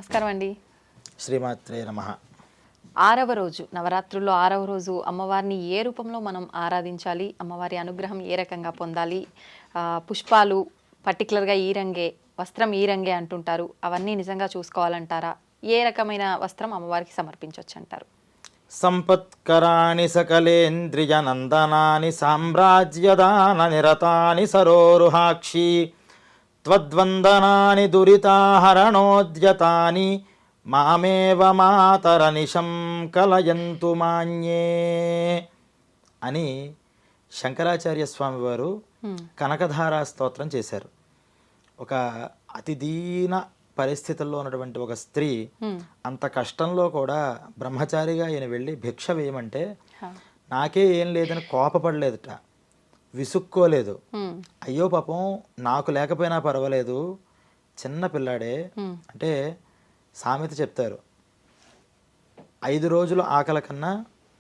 నమస్కారం అండి. శ్రీమాత్రే నమః. 6వ రోజు నవరాత్రుల్లో 6వ రోజు అమ్మవారిని ఏ రూపంలో మనం ఆరాధించాలి, అమ్మవారి అనుగ్రహం ఏ రకంగా పొందాలి, పుష్పాలు పర్టికులర్గా ఈ రంగే, వస్త్రం ఈ రంగే అంటుంటారు, అవన్నీ నిజంగా చూసుకోవాలంటారా? ఏ రకమైన వస్త్రం అమ్మవారికి సమర్పించవచ్చు అంటారు? సంపత్కరాణి సకలేంద్రియ నందనాని సామ్రాజ్యదాన నిరతాని సరోరుహాక్షి త్వద్వందనాని దురితాహరణోద్యతాని మామేవ మాతరనిశం కలయంతు మాన్యే అని శంకరాచార్య స్వామి వారు కనకధారా స్తోత్రం చేశారు. ఒక అతి దీన పరిస్థితుల్లో ఉన్నటువంటి ఒక స్త్రీ అంత కష్టంలో కూడా బ్రహ్మచారిగా ఈయన వెళ్ళి భిక్ష వేయమంటే నాకే ఏం లేదని కోపపడలేదుట, విసుక్కోలేదు. అయ్యో పాపం నాకు లేకపోయినా పర్వాలేదు, చిన్న పిల్లాడే అంటే సామెత చెప్తారు, 5 రోజుల ఆకలి కన్నా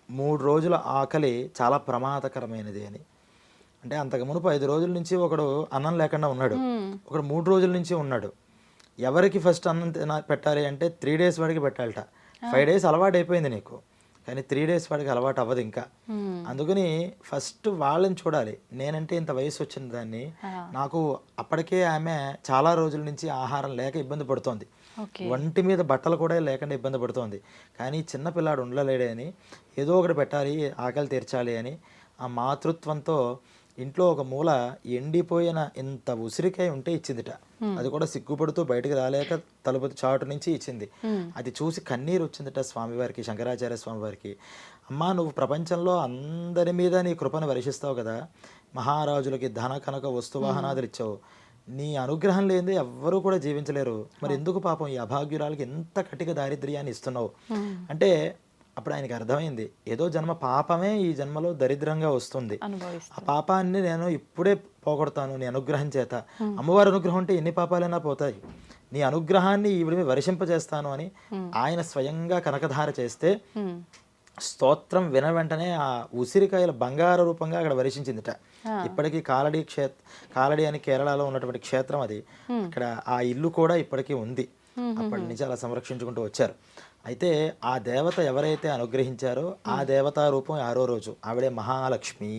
3 రోజుల ఆకలి చాలా ప్రమాదకరమైనది అని. అంటే అంతకు మునుపు 5 రోజుల నుంచి ఒకడు అన్నం లేకుండా ఉన్నాడు, ఒకడు 3 రోజుల నుంచి ఉన్నాడు. ఎవరికి ఫస్ట్ అన్నం పెట్టాలి అంటే 3 days వాడికి పెట్టాలట. 5 days అలవాటు అయిపోయింది నీకు, కానీ 3 days వాడికి అలవాటు అవ్వదు ఇంకా. అందుకని ఫస్ట్ వాళ్ళని చూడాలి. నేనంటే ఇంత వయసు వచ్చిన దాన్ని, నాకు అప్పటికే ఆమె చాలా రోజుల నుంచి ఆహారం లేక ఇబ్బంది పడుతోంది, ఒంటి మీద బట్టలు కూడా లేకుండా ఇబ్బంది పడుతోంది. కానీ చిన్న పిల్లాడు ఉండలేడే అని ఏదో ఒకటి పెట్టాలి, ఆకలి తీర్చాలి అని ఆ మాతృత్వంతో ఇంట్లో ఒక మూల ఎండిపోయిన ఇంత ఉసిరికాయ ఉంటే ఇచ్చిందిట. అది కూడా సిగ్గుపడుతూ బయటకు రాలేక తలుపు చాటు నుంచి ఇచ్చింది. అది చూసి కన్నీరు వచ్చిందిట స్వామివారికి, శంకరాచార్య స్వామివారికి. అమ్మా, నువ్వు ప్రపంచంలో అందరి మీద నీ కృపను వర్షిస్తావు కదా, మహారాజులకి ధన కనక వస్తువాహనాదులు ఇచ్చావు, నీ అనుగ్రహం లేనిదే ఎవ్వరూ కూడా జీవించలేరు, మరి ఎందుకు పాపం ఈ అభాగ్యురాలకి ఎంత కటిక దారిద్ర్యాన్ని ఇస్తున్నావు అంటే అప్పుడు ఆయనకి అర్థమైంది, ఏదో జన్మ పాపమే ఈ జన్మలో దరిద్రంగా వస్తుంది, ఆ పాపాన్ని నేను ఇప్పుడే పోగొడతాను నీ అనుగ్రహం చేత. అమ్మవారి అనుగ్రహం అంటే ఎన్ని పాపాలైనా పోతాయి, నీ అనుగ్రహాన్ని ఈవిడ వర్షింపజేస్తాను అని ఆయన స్వయంగా కనకధార చేస్తే స్తోత్రం విన వెంటనే ఆ ఉసిరికాయల బంగారు రూపంగా అక్కడ వర్షించిందిట. ఇప్పటికీ కాలడి అని కేరళలో ఉన్నటువంటి క్షేత్రం అది, ఇక్కడ ఆ ఇల్లు కూడా ఇప్పటికీ ఉంది. అప్పటి నుంచి అలా సంరక్షించుకుంటూ వచ్చారు. అయితే ఆ దేవత ఎవరైతే అనుగ్రహించారో ఆ దేవతా రూపం 6వ రోజు, ఆవిడే మహాలక్ష్మి.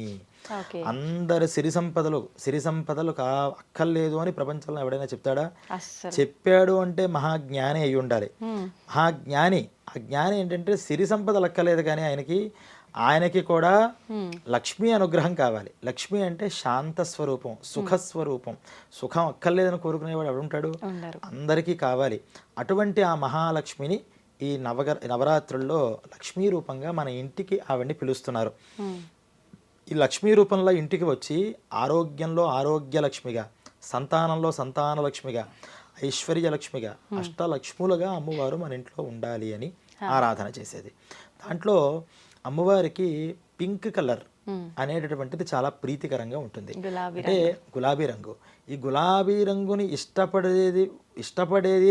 అందరి సిరి సంపదలు అక్కర్లేదు అని ప్రపంచంలో ఎవడైనా చెప్తాడా? చెప్పాడు అంటే మహాజ్ఞాని అయి ఉండాలి. మహాజ్ఞాని, ఆ జ్ఞాని ఏంటంటే సిరి సంపదలు అక్కర్లేదు, కానీ ఆయనకి కూడా లక్ష్మీ అనుగ్రహం కావాలి. లక్ష్మి అంటే శాంత స్వరూపం, సుఖస్వరూపం. సుఖం అక్కర్లేదని కోరుకునేవాడు ఎవడుంటాడు? అందరికీ కావాలి. అటువంటి ఆ మహాలక్ష్మిని ఈ నవరాత్రుల్లో లక్ష్మీ రూపంగా మన ఇంటికి ఆవిడ్ని పిలుస్తున్నారు. ఈ లక్ష్మీ రూపంలో ఇంటికి వచ్చి ఆరోగ్యంలో ఆరోగ్యలక్ష్మిగా, సంతానంలో సంతానలక్ష్మిగా, ఐశ్వర్యలక్ష్మిగా, అష్టలక్ష్ములుగా అమ్మవారు మన ఇంట్లో ఉండాలి అని ఆరాధన చేసేది. దాంట్లో అమ్మవారికి పింక్ కలర్ అనేటటువంటిది చాలా ప్రీతికరంగా ఉంటుంది. అంటే గులాబీ రంగు. ఈ గులాబీ రంగుని ఇష్టపడేది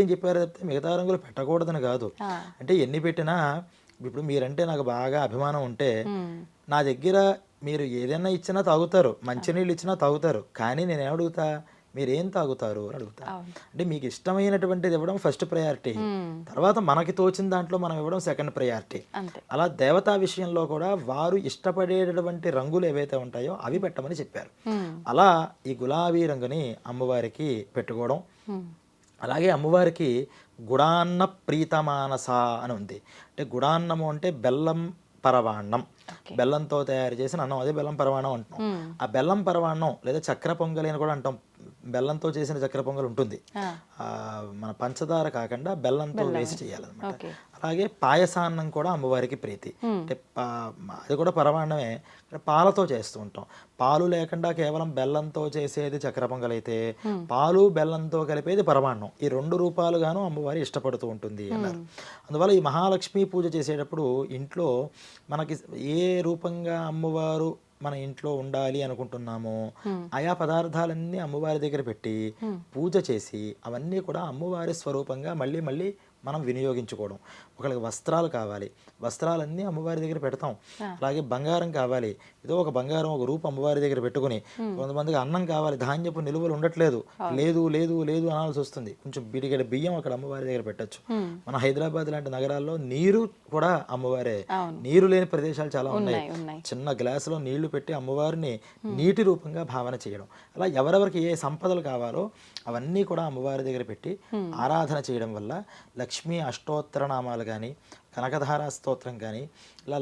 అని చెప్పారు తప్పితే మిగతా రంగులు పెట్టకూడదని కాదు. అంటే ఎన్ని పెట్టినా, ఇప్పుడు మీరంటే నాకు బాగా అభిమానం ఉంటే నా దగ్గర మీరు ఏదైనా ఇచ్చినా తాగుతారు, మంచినీళ్ళు ఇచ్చినా తాగుతారు, కానీ నేను ఏమడుగుతా, మీరేం తాగుతారు అని అడుగుతా. అంటే మీకు ఇష్టమైనటువంటిది ఇవ్వడం ఫస్ట్ ప్రయారిటీ, తర్వాత మనకి తోచిన దాంట్లో మనం ఇవ్వడం సెకండ్ ప్రయారిటీ. అలా దేవతా విషయంలో కూడా వారు ఇష్టపడేటటువంటి రంగులు ఏవైతే ఉంటాయో అవి పెట్టమని చెప్పారు. అలా ఈ గులాబీ రంగుని అమ్మవారికి పెట్టుకోవడం. అలాగే అమ్మవారికి గుడాన్న ప్రీతమానస అని ఉంది. అంటే గుడాన్నము అంటే బెల్లం పరవాన్నం, బెల్లంతో తయారు చేసిన అన్నం, అదే బెల్లం పరవాణం అంటున్నాం. ఆ బెల్లం పరవాన్నం లేదా చక్కెర పొంగలి అని కూడా అంటాం. బెల్లంతో చేసిన చక్కెర పొంగల్ ఉంటుంది, మన పంచదార కాకుండా బెల్లంతో వేసి చేయాలన్నమాట. అలాగే పాయసాన్నం కూడా అమ్మవారికి ప్రీతి. అంటే అది కూడా పరమాన్నమే, పాలతో చేస్తూ ఉంటాం. పాలు లేకుండా కేవలం బెల్లంతో చేసేది చక్కెర పొంగల్ అయితే, పాలు బెల్లంతో కలిపేది పరమాన్నం. ఈ 2 రూపాలుగాను అమ్మవారి ఇష్టపడుతూ ఉంటుంది అన్నారు. అందువల్ల ఈ మహాలక్ష్మి పూజ చేసేటప్పుడు ఇంట్లో మనకి ఏ రూపంగా అమ్మవారు మన ఇంట్లో ఉండాలి అనుకుంటున్నామో ఆయా పదార్థాలన్నీ అమ్మవారి దగ్గర పెట్టి పూజ చేసి అవన్నీ కూడా అమ్మవారి స్వరూపంగా మళ్ళీ మళ్ళీ మనం వినియోగించుకోవడం. ఒకళ్ళకి వస్త్రాలు కావాలి, వస్త్రాలన్నీ అమ్మవారి దగ్గర పెడతాం. అలాగే బంగారం కావాలి, ఏదో ఒక బంగారం ఒక రూపు అమ్మవారి దగ్గర పెట్టుకుని, కొంతమందికి అన్నం కావాలి, ధాన్యపు నిలువలు ఉండట్లేదు, లేదు లేదు లేదు అనాల్సి వస్తుంది, కొంచెం బిడిగడ బియ్యం అక్కడ అమ్మవారి దగ్గర పెట్టచ్చు. మన హైదరాబాద్ లాంటి నగరాల్లో నీరు కూడా అమ్మవారే, నీరు లేని ప్రదేశాలు చాలా ఉన్నాయి. చిన్న గ్లాసులో నీళ్లు పెట్టి అమ్మవారిని నీటి రూపంగా భావన చేయడం. అలా ఎవరెవరికి ఏ సంపదలు కావాలో అవన్నీ కూడా అమ్మవారి దగ్గర పెట్టి ఆరాధన చేయడం వల్ల లక్ష్మీ అష్టోత్తర నామాలు కానీ, కనకధార స్తోత్రం కానీ, ఇలా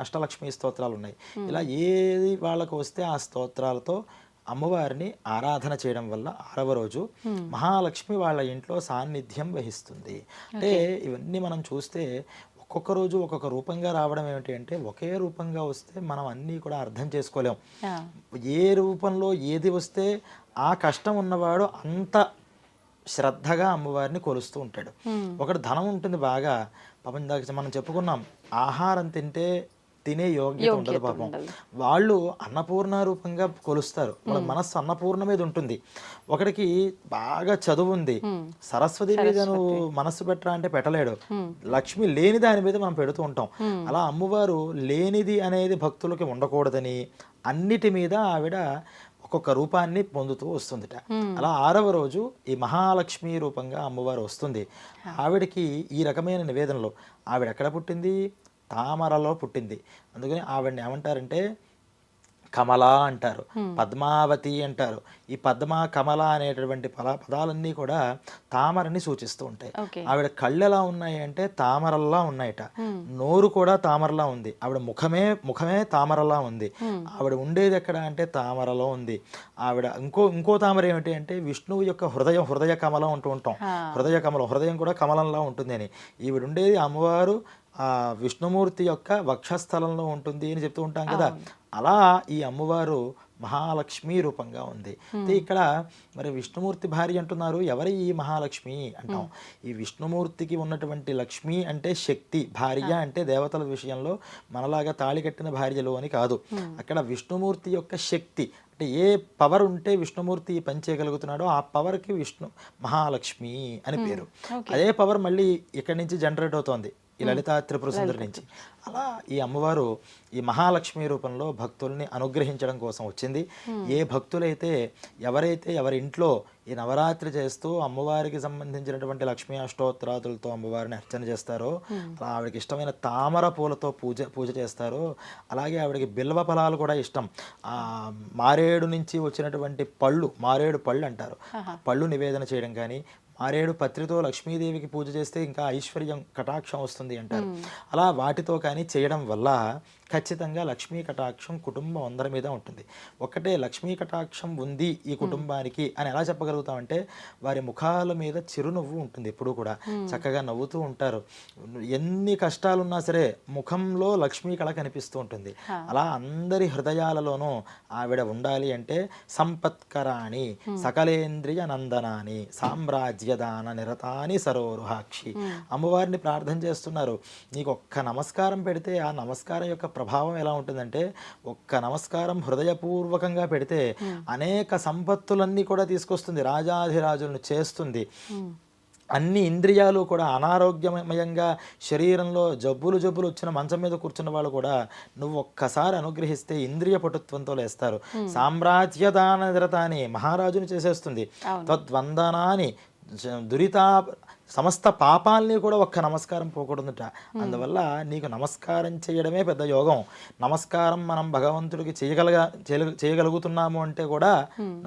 అష్టలక్ష్మీ స్తోత్రాలు ఉన్నాయి. ఇలా ఏది వాళ్ళకు వస్తే ఆ స్తోత్రాలతో అమ్మవారిని ఆరాధన చేయడం వల్ల 6వ రోజు మహాలక్ష్మి వాళ్ళ ఇంట్లో సాన్నిధ్యం వహిస్తుంది. అంటే ఇవన్నీ మనం చూస్తే ఒక్కొక్క రోజు ఒక్కొక్క రూపంగా రావడం ఏమిటి అంటే, ఒకే రూపంగా వస్తే మనం అన్నీ కూడా అర్థం చేసుకోలేం. ఏ రూపంలో ఏది వస్తే ఆ కష్టం ఉన్నవాడు అంత శ్రద్ధగా అమ్మవారిని కొలుస్తూ ఉంటాడు. ఒకటి ధనం ఉంటుంది బాగా, పాపం దాకా మనం చెప్పుకున్నాం, ఆహారం తింటే తినే యోగ్యత ఉండదు పాపం. వాళ్ళు అన్నపూర్ణ రూపంగా కొలుస్తారు, వాళ్ళ మనస్సు అన్నపూర్ణ మీద ఉంటుంది. ఒకడికి బాగా చదువు ఉంది, సరస్వతి మీద నువ్వు మనస్సు పెట్టరా అంటే పెట్టలేడు. లక్ష్మి లేని దాని మీద మనం పెడుతూ ఉంటాం. అలా అమ్మవారు లేనిది అనేది భక్తులకి ఉండకూడదని అన్నిటి మీద ఆవిడ ఒక్కొక్క రూపాన్ని పొందుతూ వస్తుందిట. అలా 6వ రోజు ఈ మహాలక్ష్మి రూపంగా అమ్మవారు వస్తుంది. ఆవిడకి ఈ రకమైన నివేదనలో, ఆవిడ ఎక్కడ పుట్టింది? తామరలో పుట్టింది. అందుకని ఆవిడని ఏమంటారంటే కమల అంటారు, పద్మావతి అంటారు. ఈ పద్మ కమల అనేటటువంటి పదాలన్నీ కూడా తామరని సూచిస్తూ ఉంటాయి. ఆవిడ కళ్ళు ఎలా ఉన్నాయి అంటే తామరల్లా ఉన్నాయట, నోరు కూడా తామరలా ఉంది, ఆవిడ ముఖమే తామరలా ఉంది. ఆవిడ ఉండేది ఎక్కడ అంటే తామరలో ఉంది. ఆవిడ ఇంకో తామర ఏమిటి అంటే విష్ణువు యొక్క హృదయ కమలం అంటూ ఉంటాం. హృదయం కూడా కమలంలా ఉంటుంది అని. ఈవిడ ఉండేది అమ్మవారు ఆ విష్ణుమూర్తి యొక్క వక్షస్థలంలో ఉంటుంది అని చెప్తూ ఉంటాం కదా. అలా ఈ అమ్మవారు మహాలక్ష్మి రూపంగా ఉంది. ఇక్కడ మరి విష్ణుమూర్తి భార్య అంటున్నారు, ఎవరి ఈ మహాలక్ష్మి అంటాం. ఈ విష్ణుమూర్తికి ఉన్నటువంటి లక్ష్మి అంటే శక్తి, భార్య అంటే దేవతల విషయంలో మనలాగా తాళి కట్టిన భార్యలు అని కాదు. అక్కడ విష్ణుమూర్తి యొక్క శక్తి అంటే ఏ పవర్ ఉంటే విష్ణుమూర్తి పని చేయగలుగుతున్నాడో ఆ పవర్కి మహాలక్ష్మి అని పేరు. అదే పవర్ మళ్ళీ ఇక్కడి నుంచి జనరేట్ అవుతోంది, ఈ లలితా త్రిపుర సుందరి నుంచి. అలా ఈ అమ్మవారు ఈ మహాలక్ష్మి రూపంలో భక్తుల్ని అనుగ్రహించడం కోసం వచ్చింది. ఏ భక్తులైతే ఎవరి ఇంట్లో ఈ నవరాత్రి చేస్తూ అమ్మవారికి సంబంధించినటువంటి లక్ష్మీ అష్టోత్తరాదులతో అమ్మవారిని అర్చన చేస్తారో, అలా ఆవిడకి ఇష్టమైన తామర పూలతో పూజ చేస్తారో, అలాగే ఆవిడకి బిల్వ ఫలాలు కూడా ఇష్టం. మారేడు నుంచి వచ్చినటువంటి మారేడు పళ్ళు అంటారు, పళ్ళు నివేదన చేయడం కానీ, మారేడు పత్రితో లక్ష్మీదేవికి పూజ చేస్తే ఇంకా ఐశ్వర్యం కటాక్షం వస్తుంది అంటారు. అలా వాటితో కానీ చేయడం వల్ల ఖచ్చితంగా లక్ష్మీ కటాక్షం కుటుంబం అందరి మీద ఉంటుంది. ఒక్కటే లక్ష్మీ కటాక్షం ఉంది ఈ కుటుంబానికి అని ఎలా చెప్పగలుగుతామంటే, వారి ముఖాల మీద చిరునవ్వు ఉంటుంది, ఎప్పుడూ కూడా చక్కగా నవ్వుతూ ఉంటారు. ఎన్ని కష్టాలున్నా సరే ముఖంలో లక్ష్మీ కళ కనిపిస్తూ ఉంటుంది. అలా అందరి హృదయాలలోనూ ఆవిడ ఉండాలి అంటే సంపత్కరాణి సకలేంద్రియ నందనాని సామ్రాజ్యదాన నిరతాని సరోరుహాక్షి. అమ్మవారిని ప్రార్థన చేస్తున్నారు, నీకు ఒక్క నమస్కారం పెడితే ఆ నమస్కారం యొక్క ప్రభావం ఎలా ఉంటుందంటే, ఒక్క నమస్కారం హృదయపూర్వకంగా పెడితే అనేక సంపత్తులన్నీ కూడా తీసుకొస్తుంది, రాజాధిరాజులను చేస్తుంది. అన్ని ఇంద్రియాలు కూడా అనారోగ్యమయంగా శరీరంలో జబ్బులు వచ్చిన మంచం మీద కూర్చున్న వాళ్ళు కూడా నువ్వు ఒక్కసారి అనుగ్రహిస్తే ఇంద్రియ పటుత్వంతో లేస్తారు. సామ్రాజ్యదాన నిరతాని మహారాజుని చేసేస్తుంది. తద్వందనాని సమస్త పాపాలని కూడా ఒక్క నమస్కారం పోకూడదుట. అందువల్ల నీకు నమస్కారం చేయడమే పెద్ద యోగం. నమస్కారం మనం భగవంతుడికి చేయగలుగుతున్నాము అంటే కూడా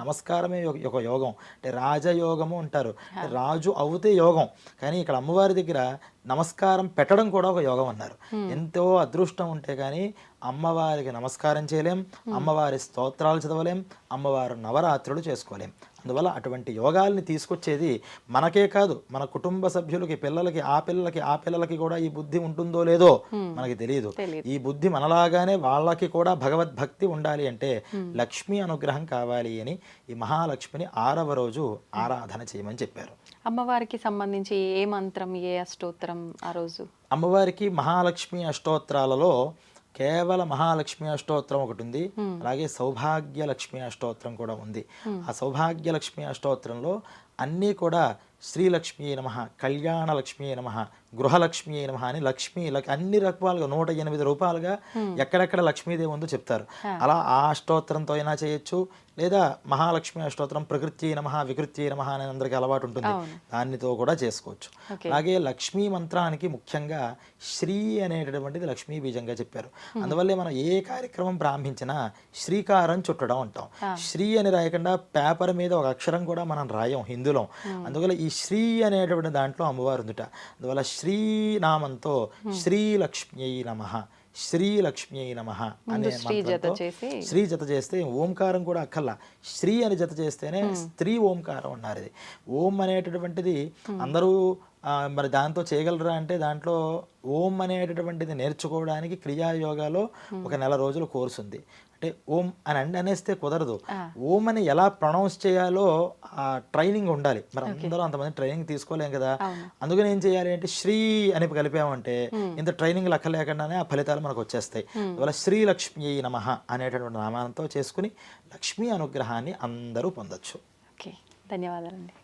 నమస్కారమే ఒక యోగం. అంటే రాజయోగము అంటారు, రాజు అవుతే యోగం. కానీ ఇక్కడ అమ్మవారి దగ్గర నమస్కారం పెట్టడం కూడా ఒక యోగం అన్నారు. ఎంతో అదృష్టం ఉంటే కానీ అమ్మవారికి నమస్కారం చేయలేం, అమ్మవారి స్తోత్రాలు చదవలేం, అమ్మవారు నవరాత్రులు చేసుకోలేం. అందువల్ల అటువంటి యోగాల్ని తీసుకొచ్చేది మనకే కాదు, మన కుటుంబ సభ్యులకి, ఆ పిల్లలకి కూడా ఈ బుద్ధి ఉంటుందో లేదో మనకి తెలియదు. ఈ బుద్ధి మనలాగానే వాళ్ళకి కూడా భగవద్భక్తి ఉండాలి అంటే లక్ష్మీ అనుగ్రహం కావాలి అని ఈ మహాలక్ష్మిని 6వ రోజు ఆరాధన చేయమని చెప్పారు. అమ్మవారికి సంబంధించి ఏ మంత్రం, ఏ అష్టోత్తరం ఆ రోజు? అమ్మవారికి మహాలక్ష్మి అష్టోత్తరాలలో కేవల మహాలక్ష్మి అష్టోత్తరం ఒకటి ఉంది, అలాగే సౌభాగ్య లక్ష్మి అష్టోత్తరం కూడా ఉంది. ఆ సౌభాగ్య లక్ష్మి అష్టోత్తరంలో అన్నీ కూడా శ్రీలక్ష్మీ నమ, కళ్యాణ లక్ష్మీ నమ, గృహలక్ష్మీ నమ అని అన్ని రకాలుగా 108 రూపాయలుగా ఎక్కడెక్కడ లక్ష్మీదేవి ఉందో చెప్తారు. అలా ఆ అష్టోత్తరంతో అయినా చేయొచ్చు, లేదా మహాలక్ష్మి అష్టోత్తరం ప్రకృతి నమ వికృతి నమ అని అందరికీ అలవాటు ఉంటుంది, దానితో కూడా చేసుకోవచ్చు. అలాగే లక్ష్మీ మంత్రానికి ముఖ్యంగా శ్రీ అనేటటువంటిది లక్ష్మీ బీజంగా చెప్పారు. అందువల్లే మనం ఏ కార్యక్రమం ప్రారంభించినా శ్రీకారం చుట్టడం అంటాం. శ్రీ అని రాయకుండా పేపర్ మీద ఒక అక్షరం కూడా మనం రాయం హిందూలో. అందువల్ల ఈ శ్రీ అనేటువంటి దాంట్లో అమ్మవారు ఉందిట. అందువల్ల శ్రీనామంతో శ్రీలక్ష్మ్యై నమః, శ్రీలక్ష్మ్యై నమః అనే మంత్రంతో శ్రీ జత చేస్తే ఓంకారం కూడా అక్కర్లా, శ్రీ అని జత చేస్తేనే స్త్రీ ఓంకారం అన్నారు. ఇది ఓం అనేటటువంటిది అందరూ మరి దాంతో చేయగలరా అంటే దాంట్లో ఓం అనేటటువంటిది నేర్చుకోవడానికి క్రియాయోగాలో ఒక 1 నెల రోజుల కోర్సు ఉంది. అంటే ఓం అని అనేస్తే కుదరదు, ఓం అని ఎలా ప్రొనౌన్స్ చేయాలో ఆ ట్రైనింగ్ ఉండాలి. మరి అందరూ అంతమంది ట్రైనింగ్ తీసుకోలేం కదా. అందుకని ఏం చేయాలి అంటే శ్రీ అని కలిపామంటే ఇంత ట్రైనింగ్ లెక్క లేకుండానే ఆ ఫలితాలు మనకు వచ్చేస్తాయి. అందువల్ల శ్రీలక్ష్మీ నమః అనేటటువంటి నామానంతో చేసుకుని లక్ష్మీ అనుగ్రహాన్ని అందరూ పొందొచ్చు. ఓకే, ధన్యవాదాలండి.